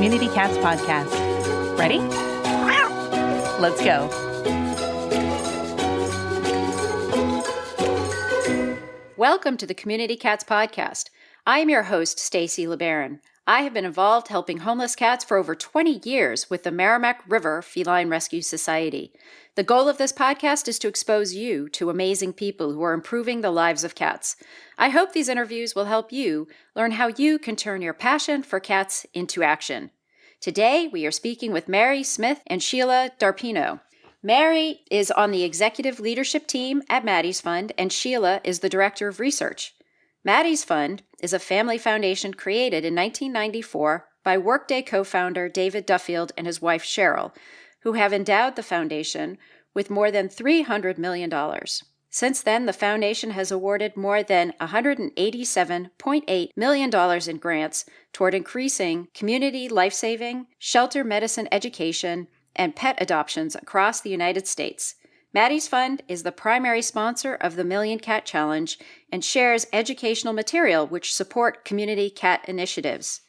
Community Cats podcast. Ready? Let's go. Welcome to the Community Cats podcast. I am your host, Stacy LeBaron. I have been involved helping homeless cats for over 20 years with the Merrimack River Feline Rescue Society. The goal of this podcast is to expose you to amazing people who are improving the lives of cats. I hope these interviews will help you learn how you can turn your passion for cats into action. Today, we are speaking with Mary Smith and Sheila Darpino. Mary is on the executive leadership team at Maddie's Fund, and Sheila is the director of research. Maddie's Fund is a family foundation created in 1994 by Workday co-founder David Duffield and his wife Cheryl, who have endowed the foundation with more than $300 million. Since then, the foundation has awarded more than $187.8 million in grants toward increasing community life-saving, shelter medicine education, and pet adoptions across the United States. Maddie's Fund is the primary sponsor of the Million Cat Challenge and shares educational material which support community cat initiatives.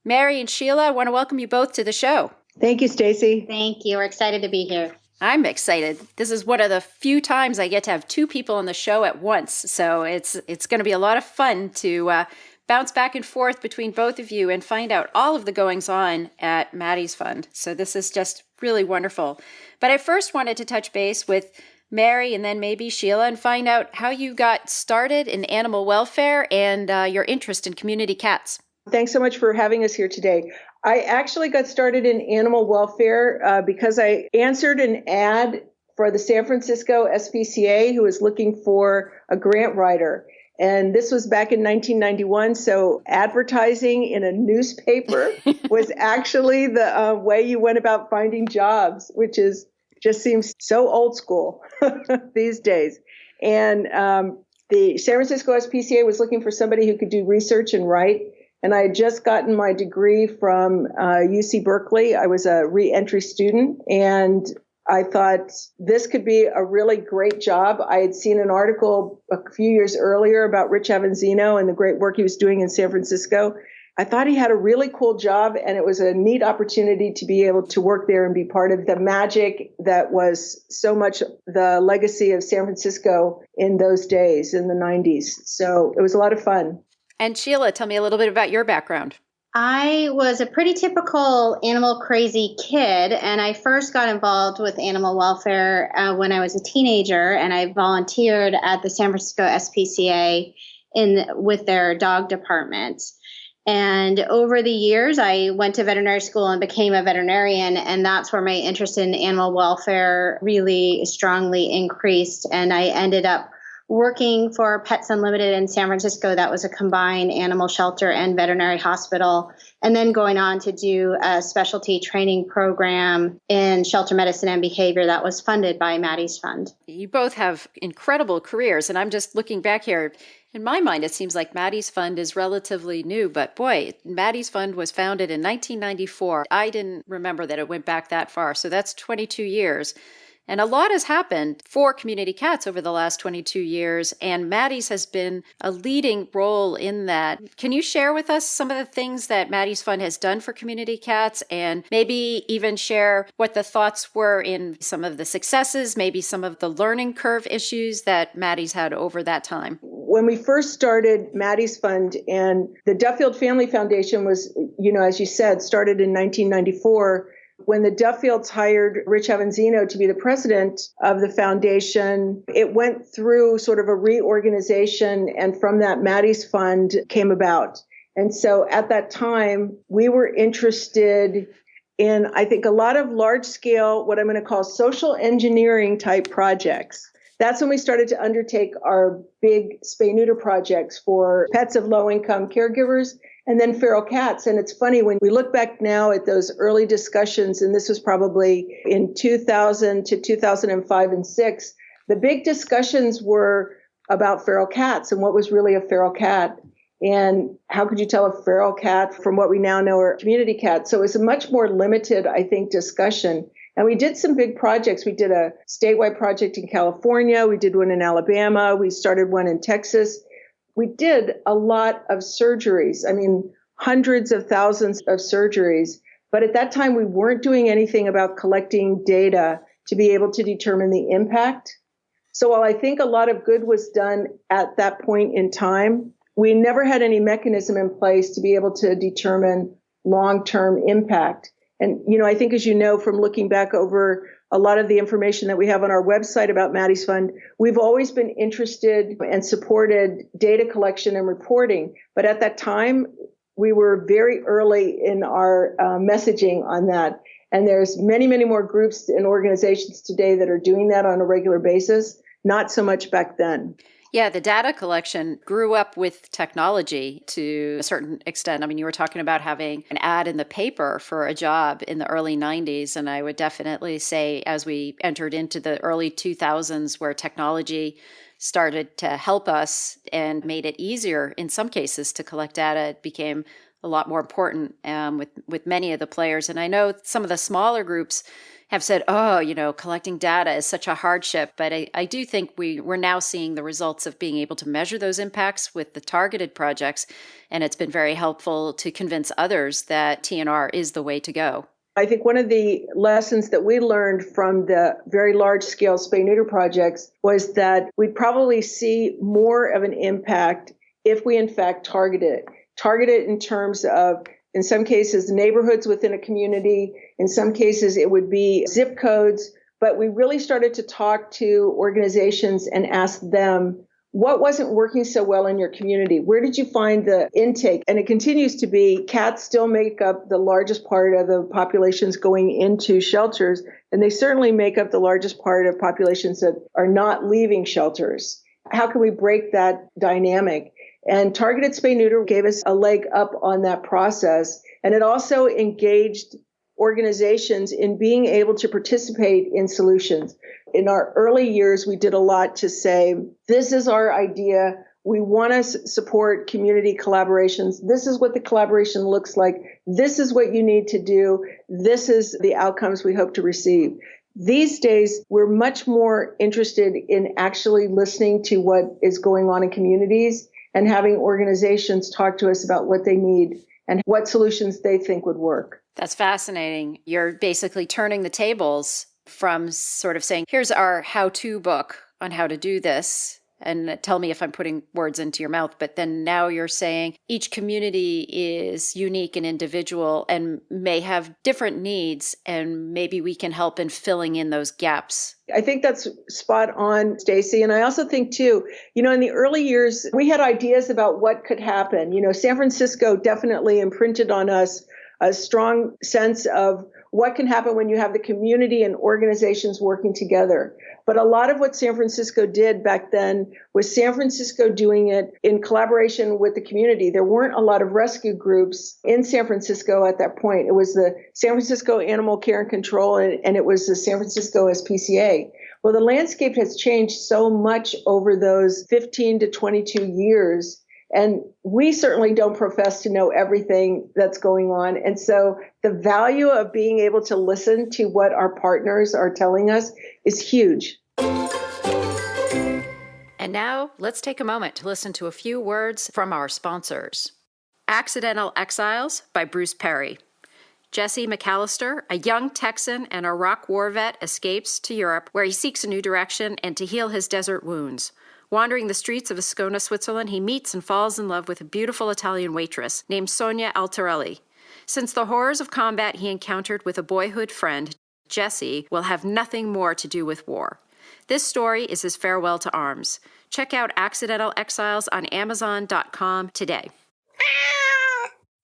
Mary and Sheila, I want to welcome you both to the show. Thank you, Stacy. Thank you. We're excited to be here. I'm excited. This is one of the few times I get to have two people on the show at once, so it's going to be a lot of fun to bounce back and forth between both of you and find out all of the goings-on at Maddie's Fund. So this is just really wonderful. But I first wanted to touch base with Mary and then maybe Sheila and find out how you got started in animal welfare and your interest in community cats. Thanks so much for having us here today. I actually got started in animal welfare because I answered an ad for the San Francisco SPCA, who was looking for a grant writer. And this was back in 1991, so advertising in a newspaper was actually the way you went about finding jobs, which just seems so old school these days. And the San Francisco SPCA was looking for somebody who could do research and write. And I had just gotten my degree from UC Berkeley. I was a re-entry student, and I thought this could be a really great job. I had seen an article a few years earlier about Rich Avanzino and the great work he was doing in San Francisco. I thought he had a really cool job, and it was a neat opportunity to be able to work there and be part of the magic that was so much the legacy of San Francisco in those days, in the 90s. So it was a lot of fun. And Sheila, tell me a little bit about your background. I was a pretty typical animal crazy kid, and I first got involved with animal welfare when I was a teenager, and I volunteered at the San Francisco SPCA with their dog department. And over the years, I went to veterinary school and became a veterinarian, and that's where my interest in animal welfare really strongly increased, and I ended up working for Pets Unlimited in San Francisco. That was a combined animal shelter and veterinary hospital, and then going on to do a specialty training program in shelter medicine and behavior that was funded by Maddie's Fund. You both have incredible careers, and I'm just looking back here. In my mind, it seems like Maddie's Fund is relatively new, but boy, Maddie's Fund was founded in 1994. I didn't remember that it went back that far, so that's 22 years. And a lot has happened for community cats over the last 22 years, and Maddie's has been a leading role in that. Can you share with us some of the things that Maddie's Fund has done for community cats, and maybe even share what the thoughts were in some of the successes, maybe some of the learning curve issues that Maddie's had over that time? When we first started Maddie's Fund, and the Duffield Family Foundation was, as you said, started in 1994, when the Duffields hired Rich Avanzino to be the president of the foundation, it went through sort of a reorganization, and from that, Maddie's Fund came about. And so at that time, we were interested in, I think, a lot of large-scale, what I'm going to call social engineering type projects. That's when we started to undertake our big spay-neuter projects for pets of low-income caregivers and then feral cats. And it's funny, when we look back now at those early discussions, and this was probably in 2000 to 2005 and 6, the big discussions were about feral cats and what was really a feral cat. And how could you tell a feral cat from what we now know are community cats? So it was a much more limited, I think, discussion. And we did some big projects. We did a statewide project in California. We did one in Alabama. We started one in Texas. We did a lot of surgeries. I mean, hundreds of thousands of surgeries. But at that time, we weren't doing anything about collecting data to be able to determine the impact. So while I think a lot of good was done at that point in time, we never had any mechanism in place to be able to determine long-term impact. And, I think, as you know, from looking back over a lot of the information that we have on our website about Maddie's Fund, we've always been interested and supported data collection and reporting. But at that time, we were very early in our messaging on that. And there's many, many more groups and organizations today that are doing that on a regular basis, not so much back then. Yeah, the data collection grew up with technology to a certain extent. I mean, you were talking about having an ad in the paper for a job in the early 90s. And I would definitely say as we entered into the early 2000s, where technology started to help us and made it easier in some cases to collect data, it became a lot more important with many of the players. And I know some of the smaller groups have said, collecting data is such a hardship. But I do think we're now seeing the results of being able to measure those impacts with the targeted projects. And it's been very helpful to convince others that TNR is the way to go. I think one of the lessons that we learned from the very large-scale spay-neuter projects was that we'd probably see more of an impact if we, in fact, target it in terms of, in some cases, neighborhoods within a community. In some cases, it would be zip codes. But we really started to talk to organizations and ask them, what wasn't working so well in your community? Where did you find the intake? And it continues to be, cats still make up the largest part of the populations going into shelters. And they certainly make up the largest part of populations that are not leaving shelters. How can we break that dynamic? And targeted spay-neuter gave us a leg up on that process. And it also engaged organizations in being able to participate in solutions. In our early years, we did a lot to say, this is our idea. We want to support community collaborations. This is what the collaboration looks like. This is what you need to do. This is the outcomes we hope to receive. These days, we're much more interested in actually listening to what is going on in communities and having organizations talk to us about what they need and what solutions they think would work. That's fascinating. You're basically turning the tables from sort of saying, here's our how-to book on how to do this, and tell me if I'm putting words into your mouth. But then now you're saying each community is unique and individual and may have different needs, and maybe we can help in filling in those gaps. I think that's spot on, Stacy. And I also think, too, in the early years, we had ideas about what could happen. San Francisco definitely imprinted on us a strong sense of what can happen when you have the community and organizations working together. But a lot of what San Francisco did back then was San Francisco doing it in collaboration with the community. There weren't a lot of rescue groups in San Francisco at that point. It was the San Francisco Animal Care and Control, and it was the San Francisco SPCA. Well, the landscape has changed so much over those 15 to 22 years. And we certainly don't profess to know everything that's going on. And so the value of being able to listen to what our partners are telling us is huge. And now let's take a moment to listen to a few words from our sponsors. Accidental Exiles by Bruce Perry. Jesse McAllister, a young Texan and Iraq war vet, escapes to Europe where he seeks a new direction and to heal his desert wounds. Wandering the streets of Ascona, Switzerland, he meets and falls in love with a beautiful Italian waitress named Sonia Alterelli. Since the horrors of combat he encountered with a boyhood friend, Jesse will have nothing more to do with war. This story is his farewell to arms. Check out Accidental Exiles on Amazon.com today.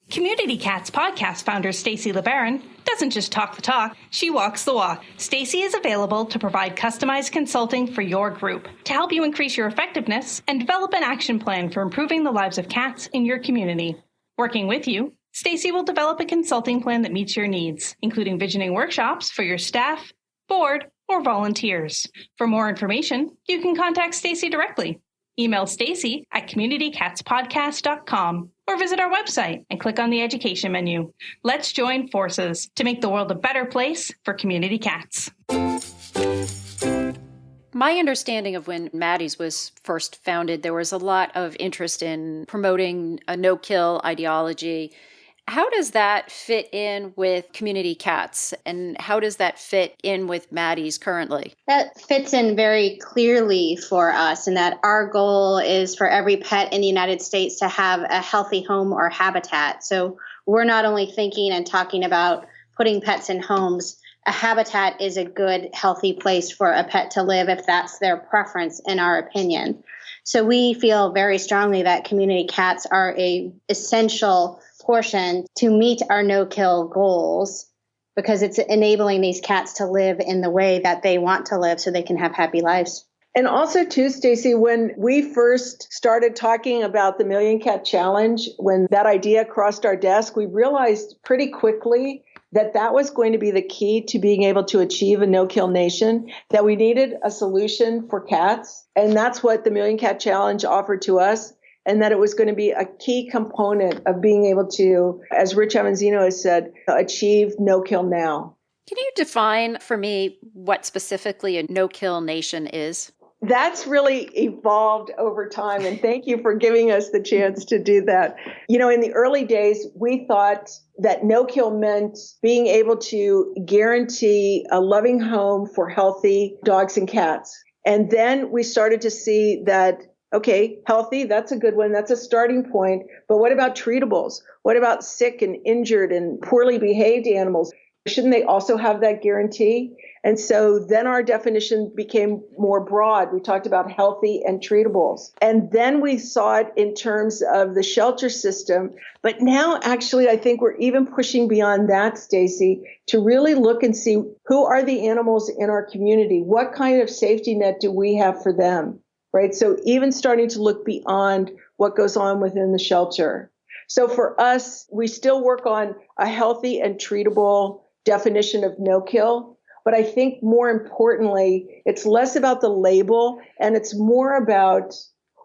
Community Cats podcast founder Stacy LeBaron doesn't just talk the talk, she walks the walk. Stacy is available to provide customized consulting for your group to help you increase your effectiveness and develop an action plan for improving the lives of cats in your community. Working with you, Stacy will develop a consulting plan that meets your needs, including visioning workshops for your staff, board, or volunteers. For more information, you can contact Stacy directly. Email Stacy at communitycatspodcast.com or visit our website and click on the education menu. Let's join forces to make the world a better place for community cats. My understanding of when Maddie's was first founded, there was a lot of interest in promoting a no-kill ideology How does that fit in with community cats? And how does that fit in with Maddie's currently? That fits in very clearly for us, in that our goal is for every pet in the United States to have a healthy home or habitat. So we're not only thinking and talking about putting pets in homes. A habitat is a good, healthy place for a pet to live if that's their preference, in our opinion. So we feel very strongly that community cats are a essential portion to meet our no-kill goals, because it's enabling these cats to live in the way that they want to live so they can have happy lives. And also too, Stacy, when we first started talking about the Million Cat Challenge, when that idea crossed our desk, we realized pretty quickly that that was going to be the key to being able to achieve a no-kill nation, that we needed a solution for cats. And that's what the Million Cat Challenge offered to us, and that it was going to be a key component of being able to, as Rich Avanzino has said, achieve no-kill now. Can you define for me what specifically a no-kill nation is? That's really evolved over time, and thank you for giving us the chance to do that. You know, in the early days, we thought that no-kill meant being able to guarantee a loving home for healthy dogs and cats. And then we started to see that, okay, healthy, that's a good one. That's a starting point. But what about treatables? What about sick and injured and poorly behaved animals? Shouldn't they also have that guarantee? And so then our definition became more broad. We talked about healthy and treatables. And then we saw it in terms of the shelter system. But now, actually, I think we're even pushing beyond that, Stacy, to really look and see who are the animals in our community? What kind of safety net do we have for them? Right? So even starting to look beyond what goes on within the shelter. So for us, we still work on a healthy and treatable definition of no-kill. But I think more importantly, it's less about the label and it's more about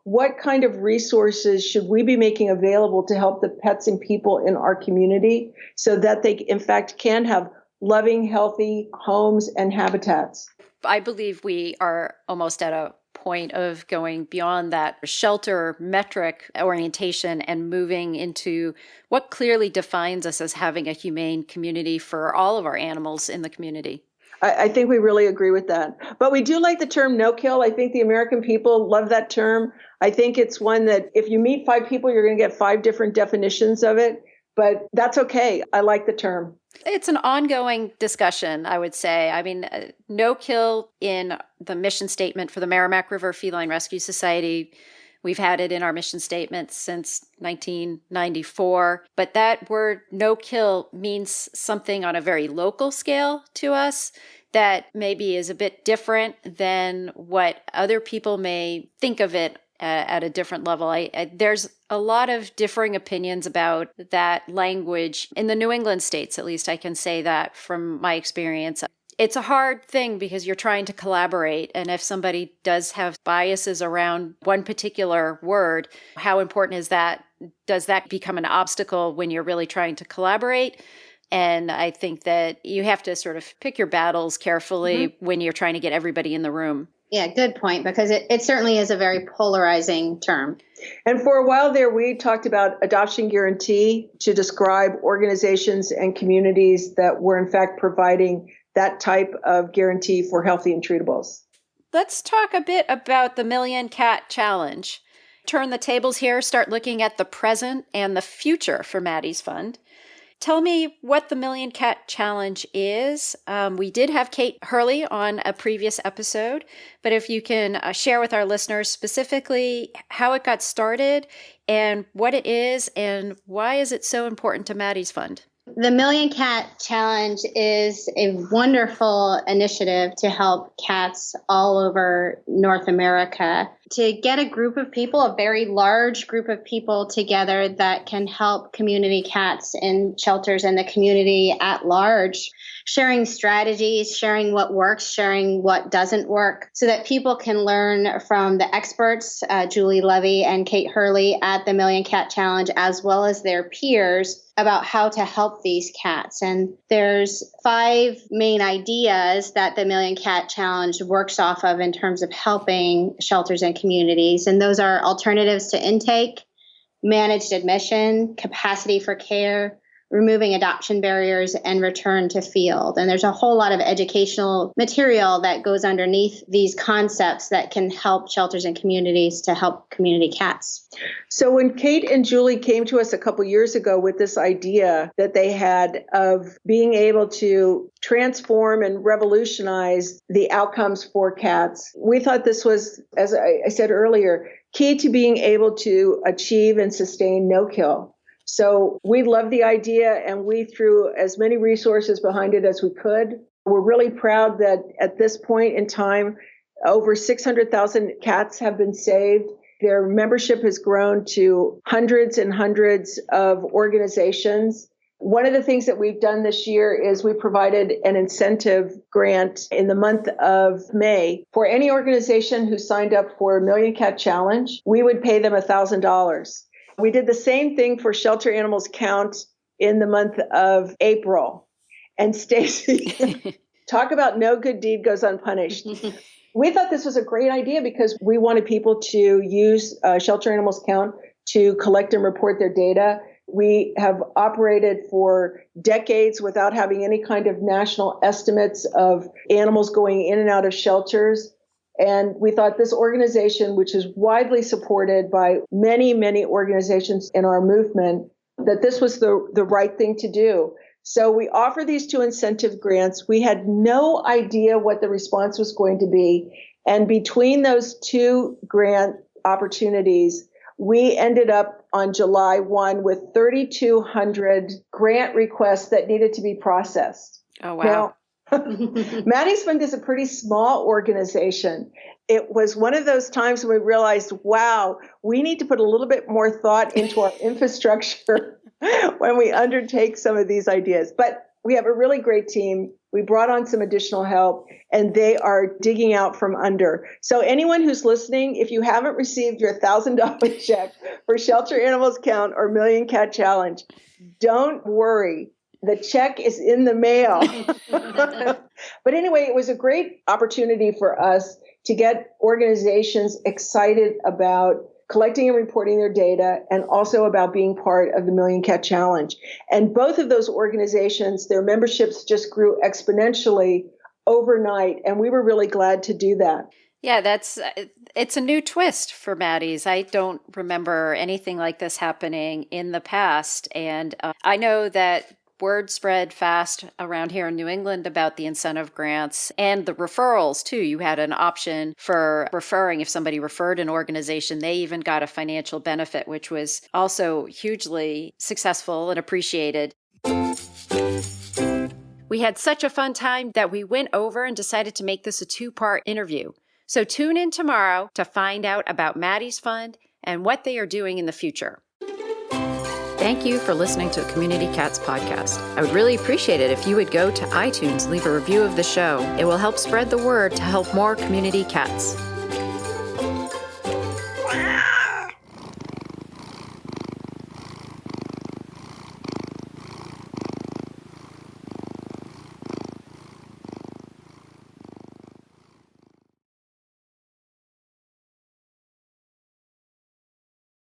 what kind of resources should we be making available to help the pets and people in our community so that they, in fact, can have loving, healthy homes and habitats. I believe we are almost at a point of going beyond that shelter metric orientation and moving into what clearly defines us as having a humane community for all of our animals in the community. I think we really agree with that. But we do like the term no-kill. I think the American people love that term. I think it's one that if you meet 5 people, you're going to get 5 different definitions of it. But that's okay. I like the term. It's an ongoing discussion, I would say. I mean, no-kill in the mission statement for the Merrimack River Feline Rescue Society. We've had it in our mission statement since 1994. But that word no-kill means something on a very local scale to us that maybe is a bit different than what other people may think of it at a different level. There's a lot of differing opinions about that language in the New England states, at least I can say that from my experience. It's a hard thing because you're trying to collaborate. And if somebody does have biases around one particular word, how important is that? Does that become an obstacle when you're really trying to collaborate? And I think that you have to sort of pick your battles carefully when you're trying to get everybody in the room. Yeah, good point, because it certainly is a very polarizing term. And for a while there, we talked about adoption guarantee to describe organizations and communities that were in fact providing that type of guarantee for healthy and treatables. Let's talk a bit about the Million Cat Challenge. Turn the tables here, start looking at the present and the future for Maddie's Fund. Tell me what the Million Cat Challenge is. We did have Kate Hurley on a previous episode, but if you can share with our listeners specifically how it got started and what it is and why is it so important to Maddie's Fund? The Million Cat Challenge is a wonderful initiative to help cats all over North America, to get a group of people, a very large group of people together that can help community cats in shelters and the community at large, sharing strategies, sharing what works, sharing what doesn't work, so that people can learn from the experts, Julie Levy and Kate Hurley at the Million Cat Challenge, as well as their peers, about how to help these cats. And there's 5 main ideas that the Million Cat Challenge works off of in terms of helping shelters and communities. And those are alternatives to intake, managed admission, capacity for care, removing adoption barriers and return to field. And there's a whole lot of educational material that goes underneath these concepts that can help shelters and communities to help community cats. So when Kate and Julie came to us a couple years ago with this idea that they had of being able to transform and revolutionize the outcomes for cats, we thought this was, as I said earlier, key to being able to achieve and sustain no-kill. So we love the idea, and we threw as many resources behind it as we could. We're really proud that at this point in time, over 600,000 cats have been saved. Their membership has grown to hundreds and hundreds of organizations. One of the things that we've done this year is we provided an incentive grant in the month of May for any organization who signed up for a Million Cat Challenge. We would pay them $1,000. We did the same thing for Shelter Animals Count in the month of April. And Stacy, talk about no good deed goes unpunished. We thought this was a great idea because we wanted people to use Shelter Animals Count to collect and report their data. We have operated for decades without having any kind of national estimates of animals going in and out of shelters. And we thought this organization, which is widely supported by many, many organizations in our movement, that this was the right thing to do. So we offer these two incentive grants. We had no idea what the response was going to be. And between those two grant opportunities, we ended up on July 1 with 3,200 grant requests that needed to be processed. Oh, wow. Now, Maddie's Fund is a pretty small organization. It was one of those times when we realized, wow, we need to put a little bit more thought into our infrastructure when we undertake some of these ideas. But we have a really great team. We brought on some additional help, and they are digging out from under. So anyone who's listening, if you haven't received your $1,000 check for Shelter Animals Count or Million Cat Challenge, don't worry. The check is in the mail. But anyway, it was a great opportunity for us to get organizations excited about collecting and reporting their data, and also about being part of the Million Cat Challenge. And both of those organizations, their memberships just grew exponentially overnight, and we were really glad to do that. Yeah, it's a new twist for Maddie's. I don't remember anything like this happening in the past. And I know that word spread fast around here in New England about the incentive grants and the referrals too. You had an option for referring. If somebody referred an organization, they even got a financial benefit, which was also hugely successful and appreciated. We had such a fun time that we went over and decided to make this a 2-part interview. So tune in tomorrow to find out about Maddie's Fund and what they are doing in the future. Thank you for listening to the Community Cats podcast. I would really appreciate it if you would go to iTunes and leave a review of the show. It will help spread the word to help more community cats.